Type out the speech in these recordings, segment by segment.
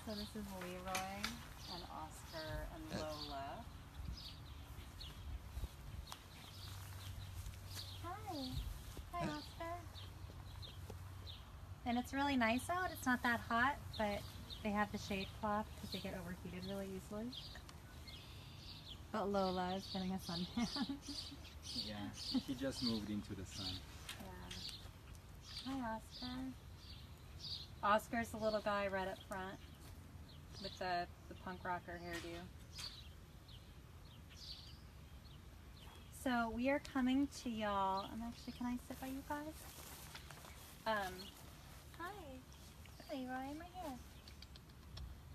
So this is Leroy and Oscar and Lola. Hi. Hi, Oscar. And it's really nice out. It's not that hot, but they have the shade cloth because they get overheated really easily. But Lola is getting a suntan. Yeah, he just moved into the sun. Yeah. Hi, Oscar. Oscar's the little guy right up front with the punk rocker hairdo. So we are coming to y'all. Can I sit by you guys? Hi. Leroy, I'm right here.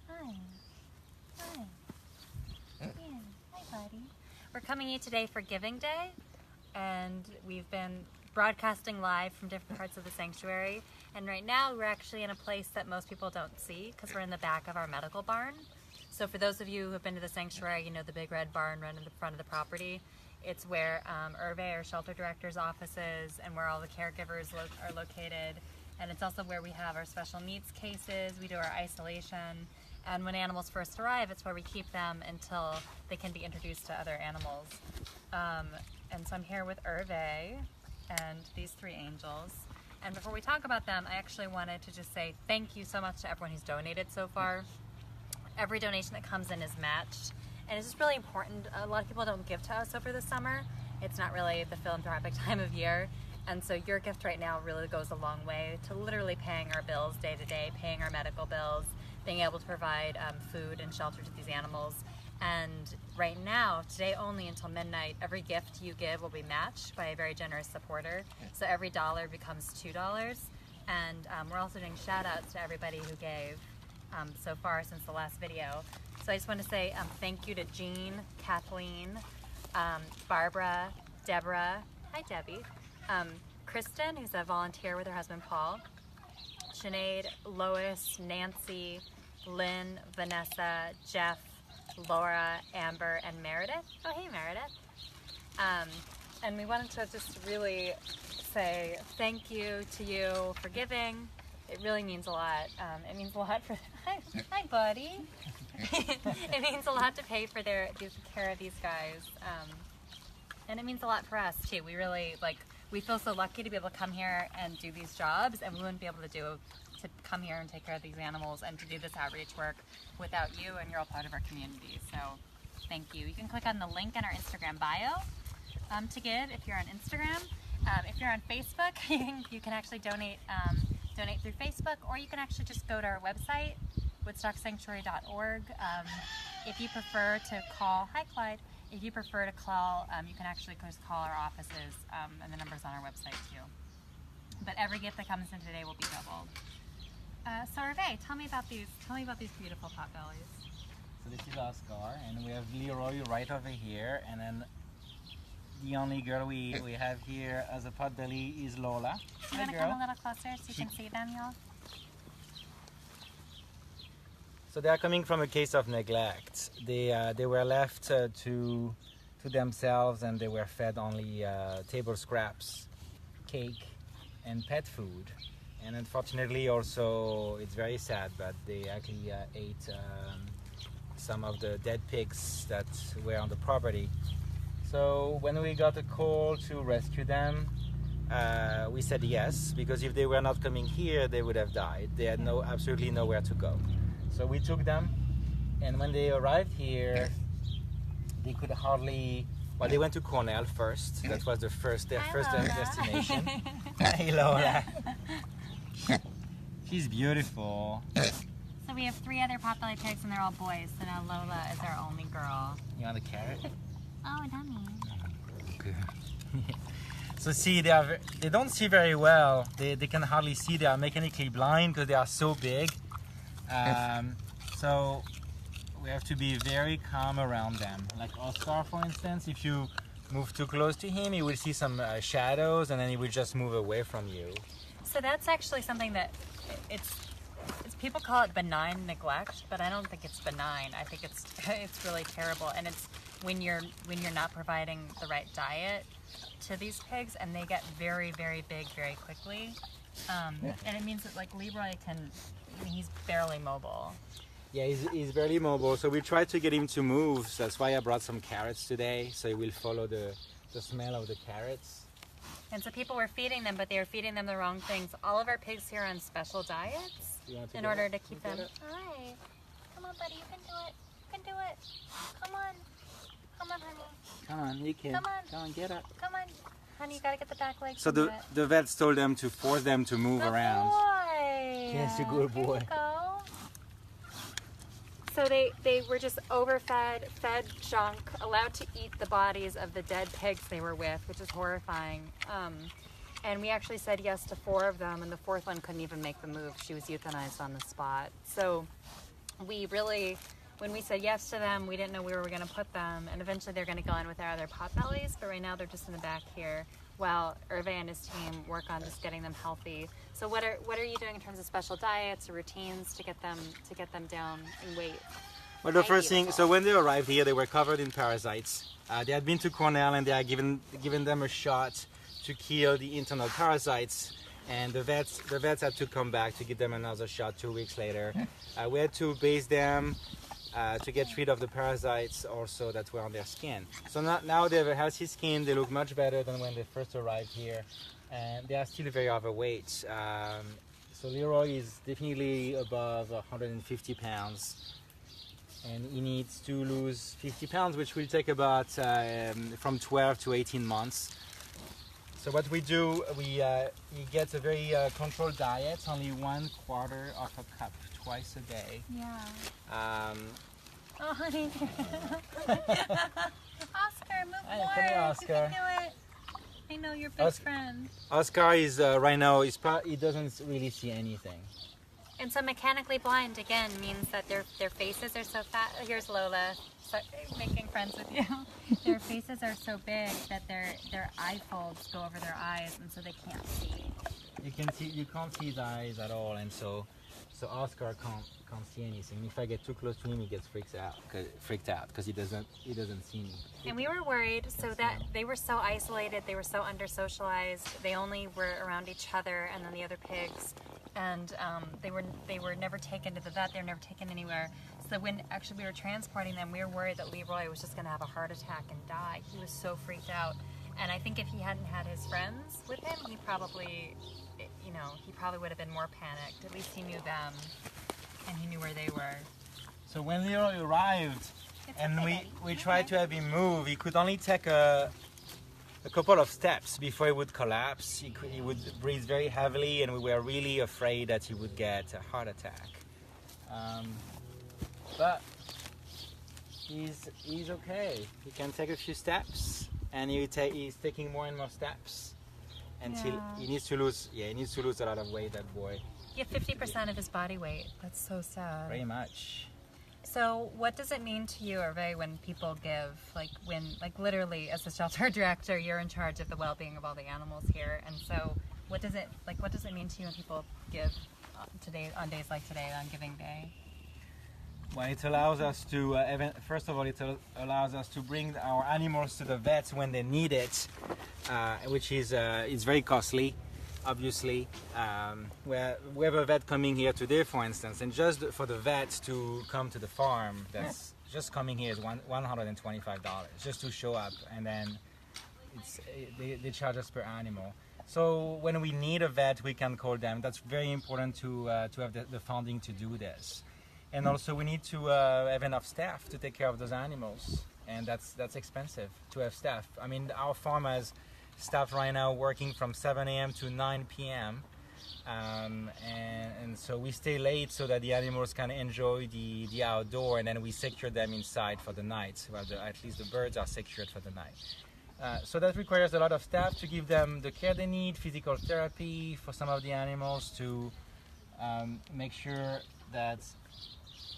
Hi. Hi. Yeah. Hi, buddy. We're coming to you today for Giving Day, and we've been broadcasting live from different parts of the sanctuary. And right now we're actually in a place that most people don't see because we're in the back of our medical barn. So for those of you who have been to the sanctuary, you know the big red barn right in the front of the property. It's where Hervé, our shelter director's office is, and where all the caregivers are located. And it's also where we have our special needs cases. We do our isolation. And when animals first arrive, it's where we keep them until they can be introduced to other animals. And so I'm here with Hervé and these three angels. And before we talk about them, I actually wanted to just say thank you so much to everyone who's donated so far. Every donation that comes in is matched. And it's just really important. A lot of people don't give to us over the summer. It's not really the philanthropic time of year. And so your gift right now really goes a long way to literally paying our bills day to day, paying our medical bills, being able to provide food and shelter to these animals. And right now, today only until midnight, every gift you give will be matched by a very generous supporter. So every dollar becomes $2. And we're also doing shout outs to everybody who gave so far since the last video. So I just want to say thank you to Jean, Kathleen, Barbara, Deborah, hi Debbie, Kristen, who's a volunteer with her husband Paul, Sinead, Lois, Nancy, Lynn, Vanessa, Jeff, Laura, Amber, and Meredith. Oh, hey, Meredith. And we wanted to just really say thank you to you for giving. It really means a lot. It means a lot for... Hi, buddy. It means a lot to pay for the care of these guys. And it means a lot for us, too. We really, we feel so lucky to be able to come here and do these jobs, and we wouldn't be able to come here and take care of these animals and to do this outreach work without you, and you're all part of our community. So thank you. You can click on the link in our Instagram bio to give if you're on Instagram. If you're on Facebook, you can actually donate through Facebook, or you can actually just go to our website, woodstocksanctuary.org. If you prefer to call, hi Clyde, if you prefer to call, you can actually just call our offices, and the number's on our website too. But every gift that comes in today will be doubled. So Hervé, tell me about these beautiful potbellies. So this is Oscar, and we have Leroy right over here, and then the only girl we have here as a potbelly is Lola. You want to come a little closer so you can see them, y'all? So they are coming from a case of neglect. They were left to themselves, and they were fed only table scraps, cake, and pet food. And unfortunately, also, it's very sad, but they actually ate some of the dead pigs that were on the property. So when we got a call to rescue them, we said yes, because if they were not coming here, they would have died. They had absolutely nowhere to go. So we took them, and when they arrived here, they could hardly... Well, they went to Cornell first. That was their first destination. Hey, Lola. She's beautiful. So we have 3 other potbelly pigs, and they're all boys. So now Lola is our only girl. You want a carrot? Oh, dummy. Okay. So see, they don't see very well. They can hardly see. They are mechanically blind because they are so big. So we have to be very calm around them. Like Oscar, for instance, if you move too close to him, he will see some shadows, and then he will just move away from you. So that's actually something that it's people call it benign neglect, but I don't think it's benign. I think it's really terrible, and it's when you're not providing the right diet to these pigs, and they get very, very big very quickly. And it means that Leroy he's barely mobile. Yeah, he's barely mobile, so we tried to get him to move. So that's why I brought some carrots today, so he will follow the smell of the carrots. And so people were feeding them, but they were feeding them the wrong things. All of our pigs here are on special diets in order to keep them. Hi. Come on, buddy. You can do it. You can do it. Come on. Come on, honey. Come on, you can. Come on. Come on, get up. Come on. Honey, you got to get the back legs. So the vets told them to force them to move Good around. boy. Yes, a good boy. There you go. So they were just overfed, fed junk, allowed to eat the bodies of the dead pigs they were with, which is horrifying. And we actually said yes to 4 of them, and the 4th one couldn't even make the move. She was euthanized on the spot. So we really, when we said yes to them, we didn't know where we were going to put them, and eventually they're going to go in with our other potbellies, but right now they're just in the back here while Hervé and his team work on just getting them healthy. So what are you doing in terms of special diets or routines to get them down in weight? Well, the first thing, so when they arrived here, they were covered in parasites. They had been to Cornell, and they had given them a shot to kill the internal parasites. And the vets had to come back to give them another shot 2 weeks later. We had to base them to get rid of the parasites also that were on their skin. So now they have a healthy skin. They look much better than when they first arrived here, and they are still very overweight. So Leroy is definitely above 150 pounds, and he needs to lose 50 pounds, which will take about from 12 to 18 months. So what we do, he gets a very controlled diet, only 1/4 of a cup twice a day. Yeah. Oh, honey. Oscar, move Come more. here, Oscar. You can do it. I know you're big friend. Oscar is right now, he doesn't really see anything. And so mechanically blind again means that their faces are so fat. Here's Lola making friends with you. Their faces are so big that their eye folds go over their eyes, and so they can't see. You can't see his eyes at all, and so Oscar can't see anything. If I get too close to him, he gets freaked out because he doesn't see me. And we were worried that they were so isolated, they were so under socialized. They only were around each other and then the other pigs, and they were never taken to the vet. They were never taken anywhere. So when actually we were transporting them, we were worried that Leroy was just going to have a heart attack and die. He was so freaked out, and I think if he hadn't had his friends with him, he probably would have been more panicked. At least he knew them, and he knew where they were. So when Leroy arrived, and we tried to have him move, he could only take a couple of steps before he would collapse. He would breathe very heavily, and we were really afraid that he would get a heart attack. But he's okay. He can take a few steps, and he's taking more and more steps until he needs to lose. Yeah, he needs to lose a lot of weight. That boy. Yeah, 50% of his body weight. That's so sad. Very much. So what does it mean to you, Hervé, when people give, like literally as the shelter director, you're in charge of the well-being of all the animals here, and so what does it mean to you when people give on days like today, on Giving Day? Well, it allows us to, first of all, it allows us to bring our animals to the vets when they need it, which is it's very costly, obviously. We have a vet coming here today, for instance, and just for the vet to come to the farm, that's just coming here is $125 just to show up, and then they charge us per animal. So when we need a vet, we can call them. That's very important to have the funding to do this. And also we need to have enough staff to take care of those animals, and that's expensive to have staff. I mean, our farm has staff right now working from 7 a.m. to 9 p.m. And so we stay late so that the animals can enjoy the outdoor, and then we secure them inside for the night. Well, at least the birds are secured for the night. So that requires a lot of staff to give them the care they need, physical therapy for some of the animals, to make sure that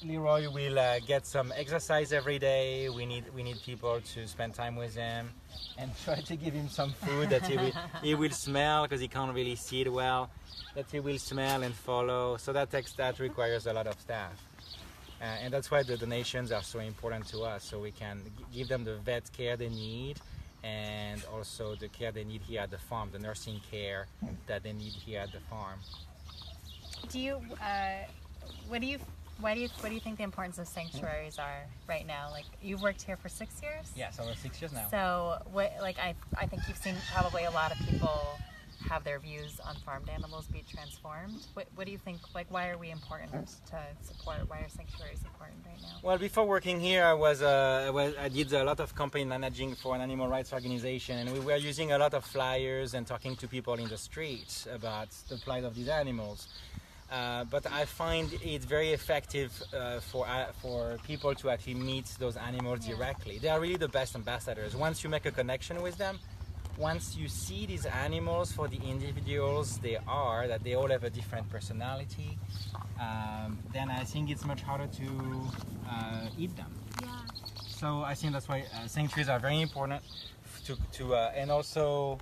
Leroy will get some exercise every day. We need people to spend time with him and try to give him some food that he will smell, because he can't really see it well, that he will smell and follow. So that requires a lot of staff. And that's why the donations are so important to us, so we can give them the vet care they need, and also the care they need here at the farm, the nursing care that they need here at the farm. Do you, what do you What do you think the importance of sanctuaries are right now? Like, you've worked here for 6 years? Yes, over 6 years now. So, I think you've seen probably a lot of people have their views on farmed animals be transformed. What do you think? Like, why are we important to support? Why are sanctuaries important right now? Well, before working here, I did a lot of campaign managing for an animal rights organization, and we were using a lot of flyers and talking to people in the streets about the plight of these animals. But I find it very effective for people to actually meet those animals directly. They are really the best ambassadors. Once you make a connection with them, once you see these animals for the individuals they are, that they all have a different personality, then I think it's much harder to eat them. Yeah. So I think that's why sanctuaries are very important and also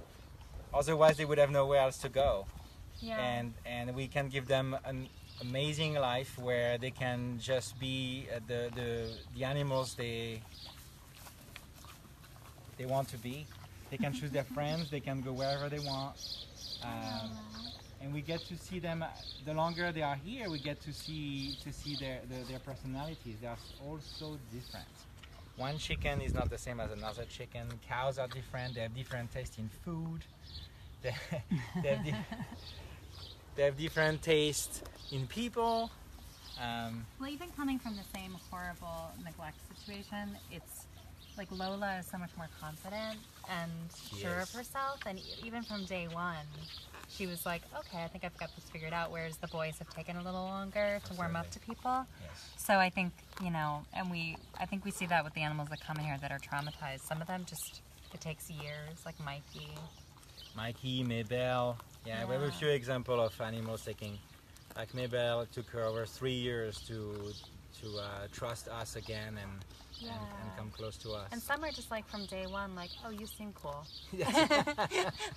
otherwise they would have nowhere else to go. Yeah. And we can give them an amazing life where they can just be the animals they want to be. They can choose their friends, they can go wherever they want. And we get to see them, the longer they are here, we get to see their personalities. They are all so different. One chicken is not the same as another chicken. Cows are different, they have different taste in food. They have different taste in people. Well, even coming from the same horrible neglect situation, it's like Lola is so much more confident and sure of herself, and even from day one, she was like, okay, I think I've got this figured out, whereas the boys have taken a little longer to warm up to people. Yes. So I think, and I think we see that with the animals that come here that are traumatized. Some of them just, it takes years, like Mikey, Mabel. Yeah, we have a few examples of animals taking, like Mabel, it took her over 3 years to trust us again and come close to us. And some are just like from day one, like, oh, you seem cool.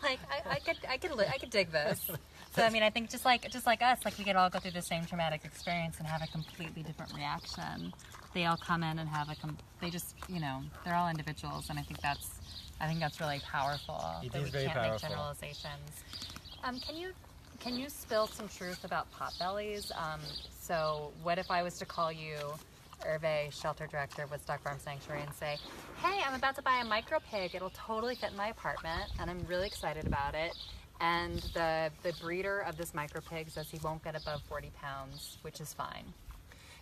Like I could dig this. So I mean, I think just like us, like we could all go through the same traumatic experience and have a completely different reaction. They all come in and have they just, they're all individuals, and I think that's really powerful. It is very can't powerful. Make generalizations. Can you spill some truth about potbellies? So what if I was to call you Hervé, shelter director of Woodstock Farm Sanctuary, and say, hey, I'm about to buy a micro pig. It'll totally fit in my apartment, and I'm really excited about it. And the breeder of this micro pig says he won't get above 40 pounds, which is fine.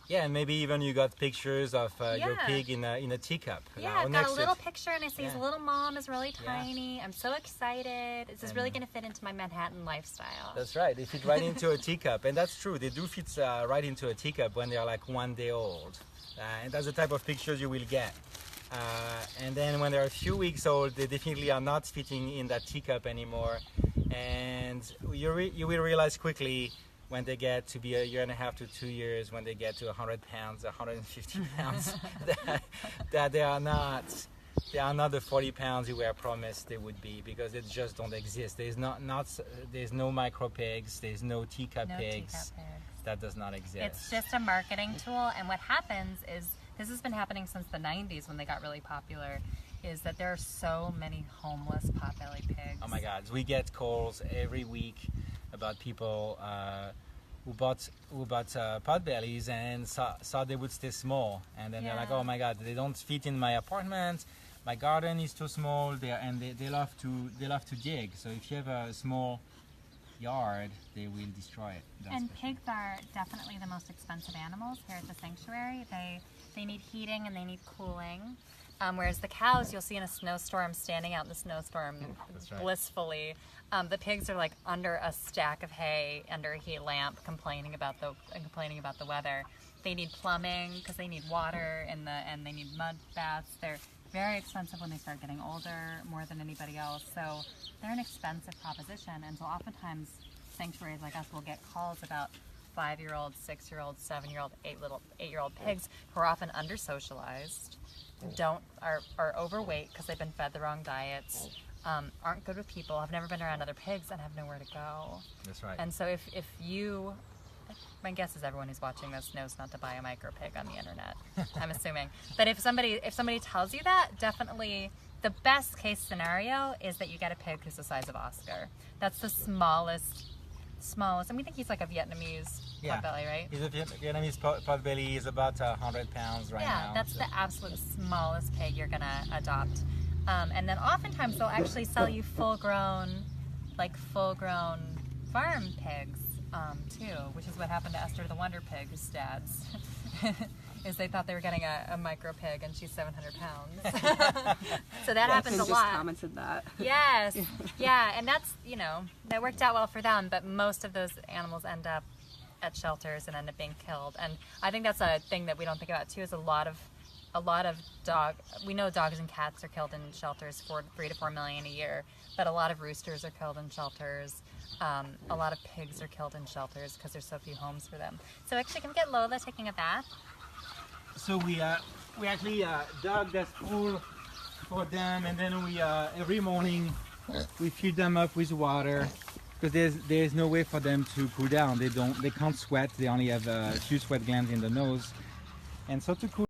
Yeah, and maybe even you got pictures of your pig in a teacup. Yeah, I've got a little picture, and I see his little mom is really tiny. I'm so excited. This is really going to fit into my Manhattan lifestyle. That's right. They fit right into a teacup, and that's true. They do fit right into a teacup when they're like 1 day old. And that's the type of pictures you will get. And then when they're a few weeks old, they definitely are not fitting in that teacup anymore. And you will realize quickly when they get to be 1.5 years to 2 years, when they get to 100 pounds, 150 pounds, that they are not the 40 pounds you were promised they would be, because they just don't exist. There's there's no micro pigs, there's no teacup pigs. That does not exist. It's just a marketing tool, and what happens is, this has been happening since the 90s when they got really popular, is that there are so many homeless potbelly pigs. Oh my God, we get calls every week about people who bought potbellies and thought they would stay small, and then they're like, oh my God, they don't fit in my apartment, my garden is too small, they love to dig. So if you have a small yard, they will destroy it. And pigs are definitely the most expensive animals here at the sanctuary. They need heating and they need cooling. Whereas the cows, you'll see in a snowstorm, standing out in the snowstorm blissfully. The pigs are like under a stack of hay, under a heat lamp, complaining about the weather. They need plumbing because they need water and they need mud baths. They're very expensive when they start getting older, more than anybody else. So they're an expensive proposition, and so oftentimes sanctuaries like us will get calls about 5-year-old, 6-year-old, 7-year-old, 8-year-old pigs who are often under-socialized, are overweight because they've been fed the wrong diets, aren't good with people, have never been around other pigs, and have nowhere to go. That's right. And so if you, my guess is everyone who's watching this knows not to buy a micro pig on the internet, I'm assuming. But if somebody tells you that, definitely the best case scenario is that you get a pig who's the size of Oscar. That's the smallest smallest, and we think he's like a Vietnamese potbelly, right? He's a Vietnamese potbelly. He's about 100 pounds right now. Yeah, that's the absolute smallest pig you're gonna adopt. And then oftentimes they'll actually sell you full-grown farm pigs too, which is what happened to Esther the Wonder Pig's dads. Is they thought they were getting a micro pig and she's 700 pounds. So that happens a just lot. Commented that. Yes, yeah, and that's, you know, that worked out well for them, but most of those animals end up at shelters and end up being killed. And I think that's a thing that we don't think about too, is a lot of we know dogs and cats are killed in shelters for 3 to 4 million a year, but a lot of roosters are killed in shelters. A lot of pigs are killed in shelters because there's so few homes for them. So actually, can we get Lola taking a bath? So we actually dug this pool for them, and then we every morning we fill them up with water, because there's no way for them to cool down. They can't sweat. They only have a few sweat glands in the nose, and so to cool